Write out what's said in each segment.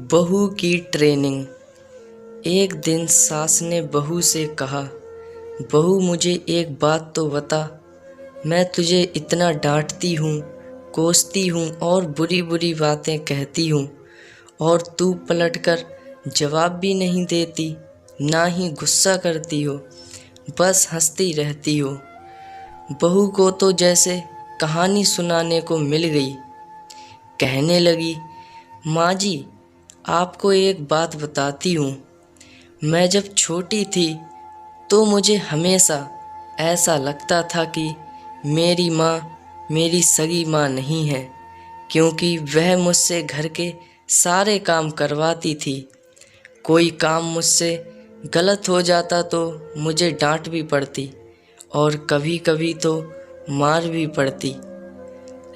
बहू की ट्रेनिंग। एक दिन सास ने बहू से कहा, बहू मुझे एक बात तो बता, मैं तुझे इतना डांटती हूँ, कोसती हूँ और बुरी बुरी बातें कहती हूँ और तू पलटकर जवाब भी नहीं देती, ना ही गुस्सा करती हो, बस हंसती रहती हो। बहू को तो जैसे कहानी सुनाने को मिल गई। कहने लगी, माँ जी, आपको एक बात बताती हूँ। मैं जब छोटी थी तो मुझे हमेशा ऐसा लगता था कि मेरी माँ मेरी सगी माँ नहीं है, क्योंकि वह मुझसे घर के सारे काम करवाती थी। कोई काम मुझसे गलत हो जाता तो मुझे डांट भी पड़ती और कभी कभी तो मार भी पड़ती।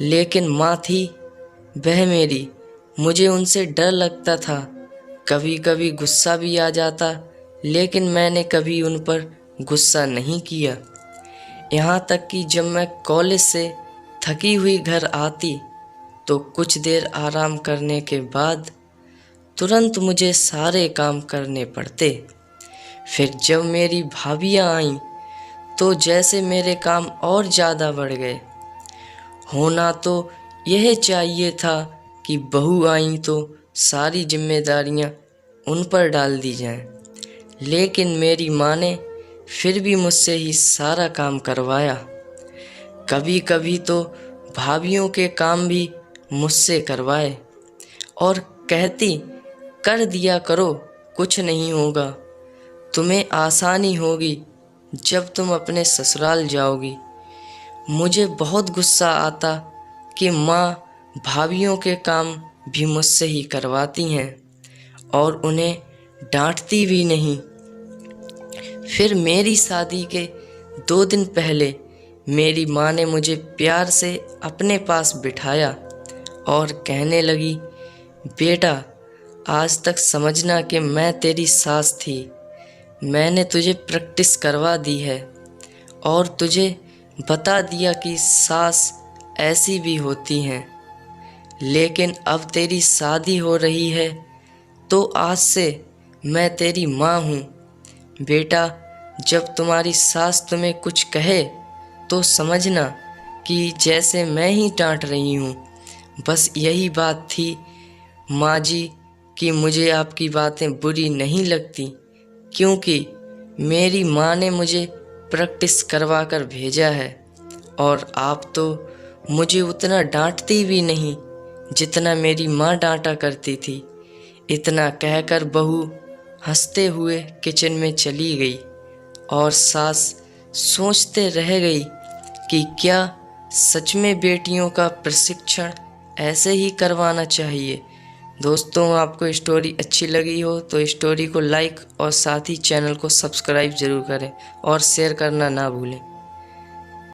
लेकिन माँ थी वह मेरी, मुझे उनसे डर लगता था। कभी कभी गुस्सा भी आ जाता, लेकिन मैंने कभी उन पर गुस्सा नहीं किया। यहाँ तक कि जब मैं कॉलेज से थकी हुई घर आती तो कुछ देर आराम करने के बाद तुरंत मुझे सारे काम करने पड़ते। फिर जब मेरी भाभियाँ आईं तो जैसे मेरे काम और ज़्यादा बढ़ गए। होना तो यह चाहिए था कि बहू आई तो सारी जिम्मेदारियां उन पर डाल दी जाएं, लेकिन मेरी माँ ने फिर भी मुझसे ही सारा काम करवाया। कभी कभी तो भाभियों के काम भी मुझसे करवाए और कहती, कर दिया करो, कुछ नहीं होगा, तुम्हें आसानी होगी जब तुम अपने ससुराल जाओगी। मुझे बहुत गुस्सा आता कि माँ भाभियों के काम भी मुझसे ही करवाती हैं और उन्हें डांटती भी नहीं। फिर मेरी शादी के 2 दिन पहले मेरी माँ ने मुझे प्यार से अपने पास बिठाया और कहने लगी, बेटा, आज तक समझना कि मैं तेरी सास थी। मैंने तुझे प्रैक्टिस करवा दी है और तुझे बता दिया कि सास ऐसी भी होती हैं। लेकिन अब तेरी शादी हो रही है तो आज से मैं तेरी माँ हूँ। बेटा, जब तुम्हारी सास तुम्हें कुछ कहे तो समझना कि जैसे मैं ही डांट रही हूँ। बस यही बात थी माँ जी कि मुझे आपकी बातें बुरी नहीं लगती, क्योंकि मेरी माँ ने मुझे प्रैक्टिस करवा कर भेजा है और आप तो मुझे उतना डांटती भी नहीं जितना मेरी माँ डांटा करती थी। इतना कहकर बहू हंसते हुए किचन में चली गई और सास सोचते रह गई कि क्या सच में बेटियों का प्रशिक्षण ऐसे ही करवाना चाहिए। दोस्तों, आपको स्टोरी अच्छी लगी हो तो स्टोरी को लाइक और साथ ही चैनल को सब्सक्राइब ज़रूर करें और शेयर करना ना भूलें।